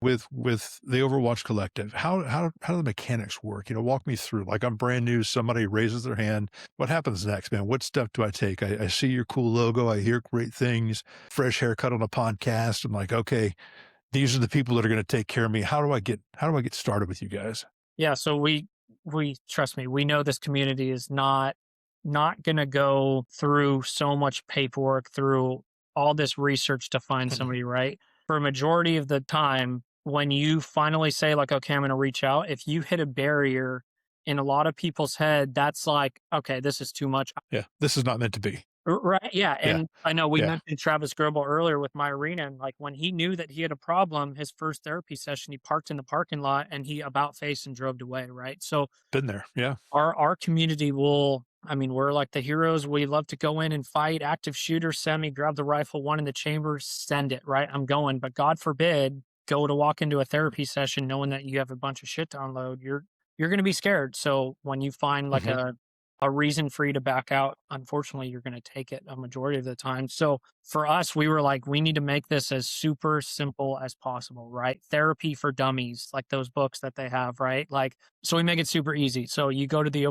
with the Overwatch Collective, how do the mechanics work? Walk me through. Like, I'm brand new, somebody raises their hand. What happens next, man? What step do I take? I see your cool logo. I hear great things. Fresh haircut on a podcast. I'm like, okay, these are the people that are going to take care of me. How do I get started with you guys? Yeah, so we trust me, we know this community is not gonna go through so much paperwork, through all this research to find Mhm. somebody, right? For a majority of the time, when you finally say like, "Okay, I'm gonna reach out," if you hit a barrier in a lot of people's head, that's like, "Okay, this is too much." Yeah, this is not meant to be. Right, yeah, Yeah, and I know we yeah, mentioned Travis Goebel earlier with My Arena, and, like, when he knew that he had a problem, his first therapy session, he parked in the parking lot and he about face and drove away, right? So, been there. Yeah. our community will I mean, we're like the heroes, we love to go in and fight, active shooter, send me, grab the rifle, one in the chamber, send it, right? I'm going, but God forbid, go to walk into a therapy session knowing that you have a bunch of shit to unload, you're gonna be scared, so when you find, like, Mhm. a reason for you to back out, unfortunately, you're gonna take it a majority of the time. So for us, we were like, we need to make this as super simple as possible, right? Therapy for dummies, like those books that they have, right? Like, so we make it super easy. So you go to the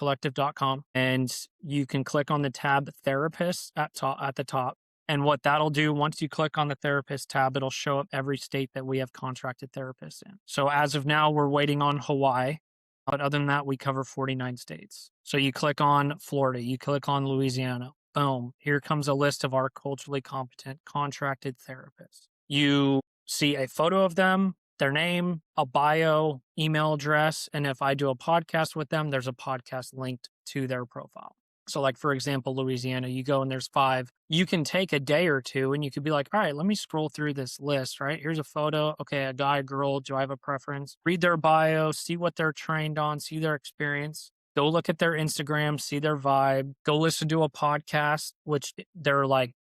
overwatchcollective.com and you can click on the tab therapist at the top. And what that'll do, once you click on the therapist tab, it'll show up every state that we have contracted therapists in. So as of now, we're waiting on Hawaii. But other than that, we cover 49 states. So you click on Florida, you click on Louisiana, boom, here comes a list of our culturally competent contracted therapists. You see a photo of them, their name, a bio, email address, and if I do a podcast with them, there's a podcast linked to their profile. So, like, for example, Louisiana, you go and there's five. You can take a day or two and you could be like, all right, let me scroll through this list, right? Here's a photo. Okay, a guy, girl. Do I have a preference? Read their bio, see what they're trained on, see their experience. Go look at their Instagram, see their vibe. Go listen to a podcast, which they're like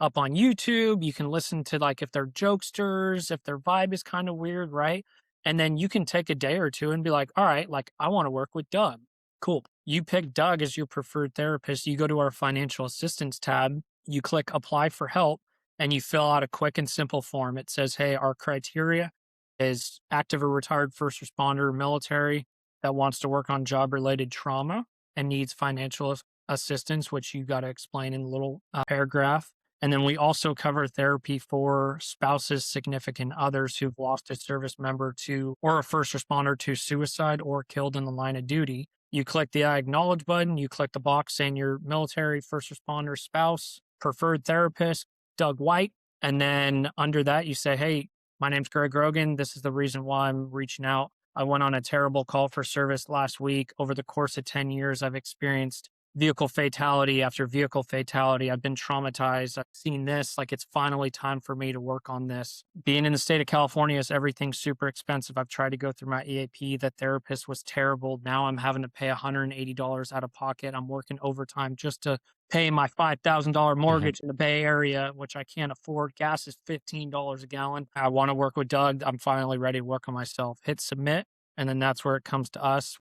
up on YouTube. You can listen to, like, if they're jokesters, if their vibe is kind of weird, right? And then you can take a day or two and be like, all right, like, I want to work with Doug. Cool. You pick Doug as your preferred therapist. You go to our financial assistance tab, you click apply for help, and you fill out a quick and simple form. It says, hey, our criteria is active or retired first responder, military that wants to work on job related trauma and needs financial assistance, which you got to explain in a little paragraph. And then we also cover therapy for spouses, significant others who've lost a service member to, or a first responder to suicide or killed in the line of duty. You click the I acknowledge button, you click the box saying your military, first responder, spouse, preferred therapist, Doug White. And then under that, you say, hey, my name's Greg Rogan. This is the reason why I'm reaching out. I went on a terrible call for service last week. Over the course of 10 years, I've experienced vehicle fatality after vehicle fatality. I've been traumatized. I've seen this. Like, it's finally time for me to work on this. Being in the state of California is everything super expensive. I've tried to go through my EAP. The therapist was terrible. Now I'm having to pay $180 out of pocket. I'm working overtime just to pay my $5,000 Mhm. mortgage in the Bay Area, which I can't afford. Gas is $15 a gallon. I want to work with Doug. I'm finally ready to work on myself. Hit submit. And then that's where it comes to us.